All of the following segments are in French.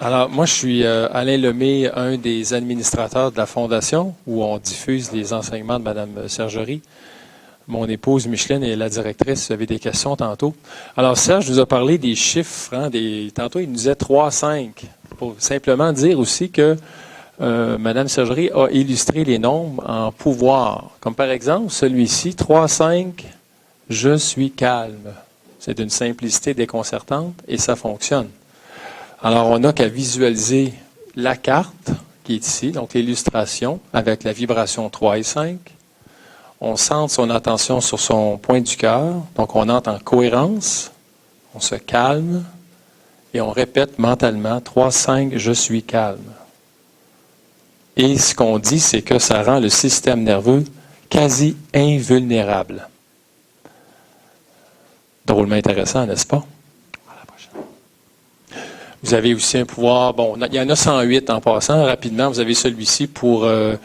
Alors, moi, je suis Alain Lemay, un des administrateurs de la Fondation, où on diffuse les enseignements de Mme Sergerie. Mon épouse Micheline est la directrice. Vous avez des questions tantôt. Alors, Serge nous a parlé des chiffres. Tantôt, il nous disait 3-5. Pour simplement dire aussi que Mme Sergerie a illustré les nombres en pouvoir. Comme par exemple, celui-ci, 3-5, je suis calme. C'est d'une simplicité déconcertante et ça fonctionne. Alors, on n'a qu'à visualiser la carte qui est ici, donc l'illustration avec la vibration 3 et 5. On centre son attention sur son point du cœur, donc on entre en cohérence, on se calme et on répète mentalement 3, 5, je suis calme. Et ce qu'on dit, c'est que ça rend le système nerveux quasi invulnérable. Drôlement intéressant, n'est-ce pas? Vous avez aussi un pouvoir, il y en a 108 en passant, rapidement, vous avez celui-ci pour le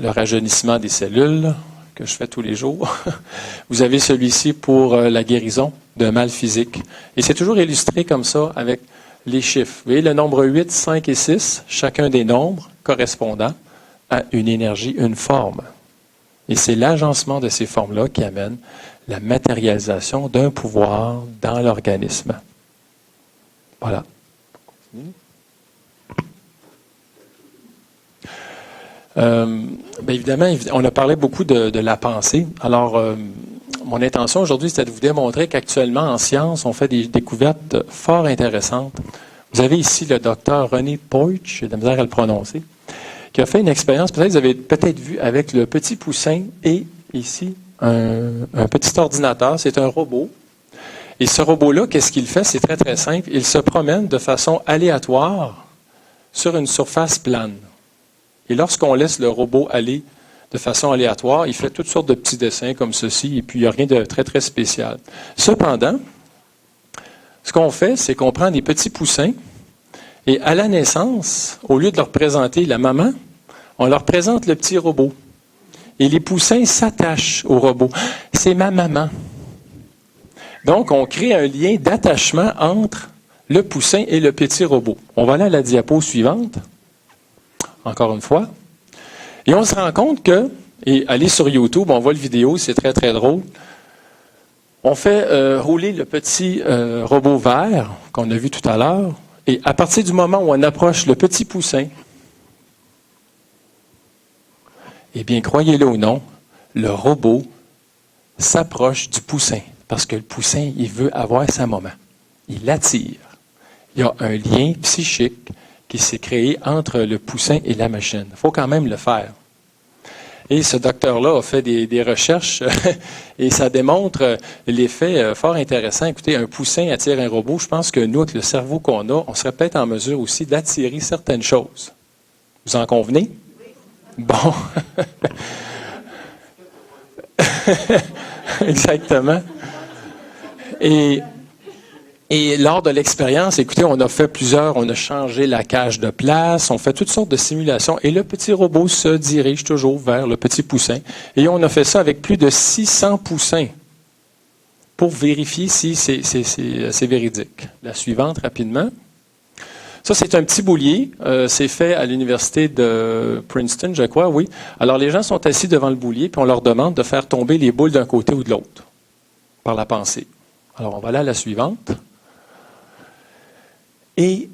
rajeunissement des cellules, que je fais tous les jours. Vous avez celui-ci pour la guérison d'un mal physique. Et c'est toujours illustré comme ça avec les chiffres. Vous voyez le nombre 8, 5 et 6, chacun des nombres correspondant à une énergie, une forme. Et c'est l'agencement de ces formes-là qui amène la matérialisation d'un pouvoir dans l'organisme. Voilà. Évidemment, on a parlé beaucoup de la pensée. Alors, mon intention aujourd'hui, c'était de vous démontrer qu'actuellement, en science, on fait des découvertes fort intéressantes. Vous avez ici le docteur René Poich, j'ai de la misère à le prononcer, qui a fait une expérience, peut-être vous avez vu, avec le petit poussin et ici, un petit ordinateur. C'est un robot. Et ce robot-là, qu'est-ce qu'il fait? C'est très, très simple. Il se promène de façon aléatoire sur une surface plane. Et lorsqu'on laisse le robot aller de façon aléatoire, il fait toutes sortes de petits dessins comme ceci, et puis il n'y a rien de très, très spécial. Cependant, ce qu'on fait, c'est qu'on prend des petits poussins, et à la naissance, au lieu de leur présenter la maman, on leur présente le petit robot. Et les poussins s'attachent au robot. C'est ma maman. Donc, on crée un lien d'attachement entre le poussin et le petit robot. On va aller à la diapo suivante. Encore une fois. Et on se rend compte que, et allez sur YouTube, on voit le vidéo, c'est très, très drôle. On fait rouler le petit robot vert qu'on a vu tout à l'heure. Et à partir du moment où on approche le petit poussin, eh bien, croyez-le ou non, le robot s'approche du poussin. Parce que le poussin, il veut avoir sa maman. Il l'attire. Il y a un lien psychique qui s'est créé entre le poussin et la machine. Il faut quand même le faire. Et ce docteur-là a fait des recherches et ça démontre l'effet fort intéressant. Écoutez, un poussin attire un robot. Je pense que nous, avec le cerveau qu'on a, on serait peut-être en mesure aussi d'attirer certaines choses. Vous en convenez? Bon. Exactement. Et lors de l'expérience, écoutez, on a changé la cage de place, on fait toutes sortes de simulations et le petit robot se dirige toujours vers le petit poussin. Et on a fait ça avec plus de 600 poussins pour vérifier si c'est véridique. La suivante, rapidement. Ça, c'est un petit boulier. C'est fait à l'université de Princeton, je crois, oui. Alors, les gens sont assis devant le boulier puis on leur demande de faire tomber les boules d'un côté ou de l'autre par la pensée. Alors, on va aller à la suivante. Et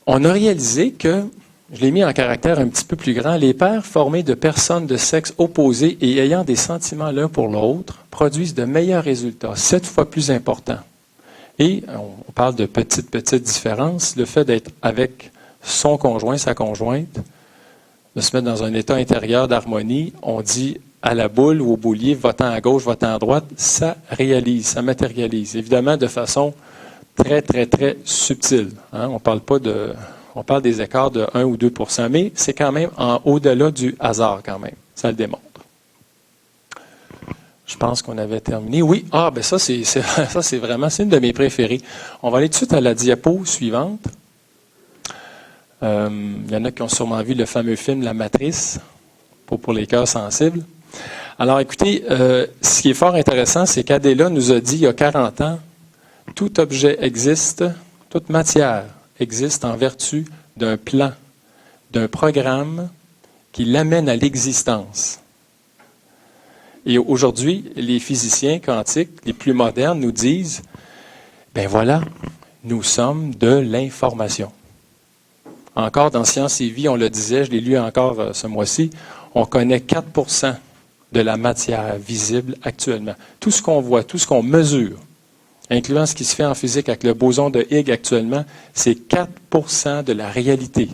on a réalisé que, je l'ai mis en caractère un petit peu plus grand, les paires formées de personnes de sexe opposé et ayant des sentiments l'un pour l'autre produisent de meilleurs résultats, 7 fois plus importants. Et on parle de petites différences. Le fait d'être avec son conjoint, sa conjointe, de se mettre dans un état intérieur d'harmonie, on dit à la boule ou au boulier, votant à gauche, votant à droite, ça réalise, ça matérialise. Évidemment, de façon très, très, très subtile. Hein? On parle des écarts de 1 ou 2 %, mais c'est quand même au-delà du hasard quand même. Ça le démontre. Je pense qu'on avait terminé. Oui, ça c'est vraiment, c'est une de mes préférées. On va aller tout de suite à la diapo suivante. Il y en a qui ont sûrement vu le fameux film La Matrice, pour les cœurs sensibles. Alors écoutez, ce qui est fort intéressant, c'est qu'Adéla nous a dit il y a 40 ans, tout objet existe, toute matière existe en vertu d'un plan, d'un programme qui l'amène à l'existence. Et aujourd'hui, les physiciens quantiques, les plus modernes, nous disent, ben voilà, nous sommes de l'information. Encore dans Sciences et Vie, on le disait, je l'ai lu encore ce mois-ci, on connaît 4% de la matière visible actuellement. Tout ce qu'on voit, tout ce qu'on mesure, incluant ce qui se fait en physique avec le boson de Higgs actuellement, c'est 4% de la réalité.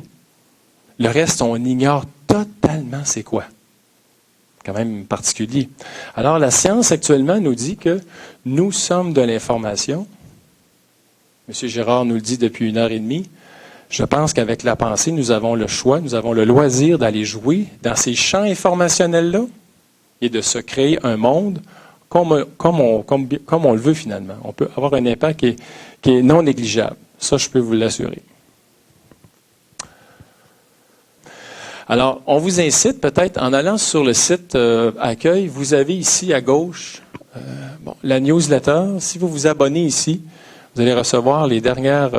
Le reste, on ignore totalement c'est quoi. Quand même particulier. Alors, la science actuellement nous dit que nous sommes de l'information. M. Girard nous le dit depuis 1h30. Je pense qu'avec la pensée, nous avons le choix, nous avons le loisir d'aller jouer dans ces champs informationnels-là et de se créer un monde comme on le veut finalement. On peut avoir un impact qui est non négligeable. Ça, je peux vous l'assurer. Alors, on vous incite peut-être, en allant sur le site Accueil, vous avez ici à gauche la newsletter. Si vous vous abonnez ici, vous allez recevoir les dernières...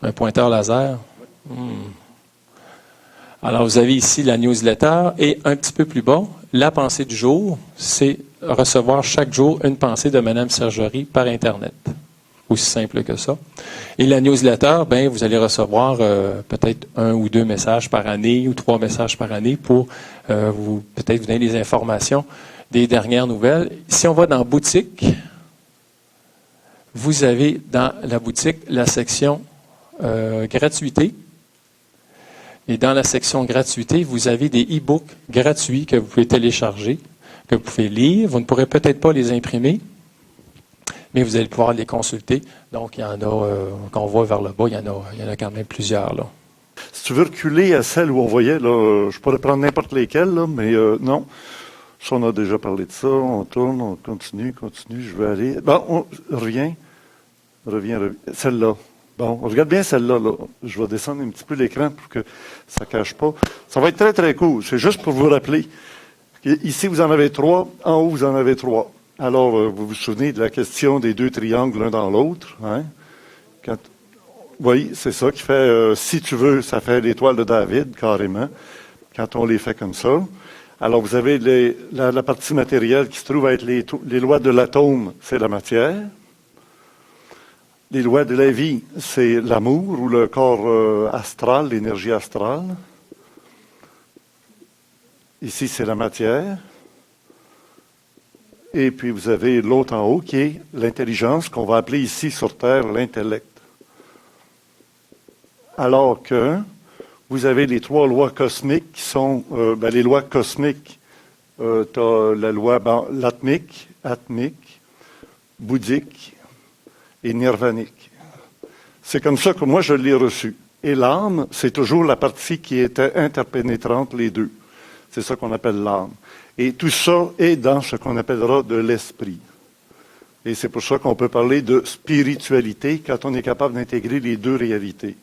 un pointeur laser. Alors, vous avez ici la newsletter et un petit peu plus bas, la pensée du jour, c'est recevoir chaque jour une pensée de Mme Sergerie par Internet. Aussi simple que ça. Et la newsletter, ben, vous allez recevoir peut-être 1 ou 2 messages par année ou 3 messages par année pour peut-être vous donner des informations des dernières nouvelles. Si on va dans boutique, vous avez dans la boutique la section gratuité. Et dans la section gratuité, vous avez des e-books gratuits que vous pouvez télécharger, que vous pouvez lire. Vous ne pourrez peut-être pas les imprimer, mais vous allez pouvoir les consulter. Donc, il y en a, quand on voit vers le bas, il y en a quand même plusieurs. Là. Si tu veux reculer à celle où on voyait, là, je pourrais prendre n'importe lesquelles, là, mais non. Ça, on a déjà parlé de ça. On tourne, on continue, je vais aller. Bon, reviens. Celle-là. Bon, regarde bien celle-là. Là. Je vais descendre un petit peu l'écran pour que ça ne cache pas. Ça va être très, très court. C'est juste pour vous rappeler. Ici, vous en avez 3. En haut, vous en avez 3. Alors, vous vous souvenez de la question des 2 triangles l'un dans l'autre. Hein? Oui, c'est ça qui fait, si tu veux, ça fait l'étoile de David, carrément, quand on les fait comme ça. Alors, vous avez la partie matérielle qui se trouve à être les lois de l'atome, c'est la matière. Les lois de la vie, c'est l'amour ou le corps astral, l'énergie astrale. Ici, c'est la matière. Et puis, vous avez l'autre en haut qui est l'intelligence, qu'on va appeler ici sur Terre l'intellect. Alors que vous avez les 3 lois cosmiques qui sont les lois cosmiques. Tu as la loi l'atmique, atmique, bouddhique et nirvanique. C'est comme ça que moi je l'ai reçu. Et l'âme, c'est toujours la partie qui était interpénétrante, les deux. C'est ça qu'on appelle l'âme. Et tout ça est dans ce qu'on appellera de l'esprit. Et c'est pour ça qu'on peut parler de spiritualité quand on est capable d'intégrer les 2 réalités.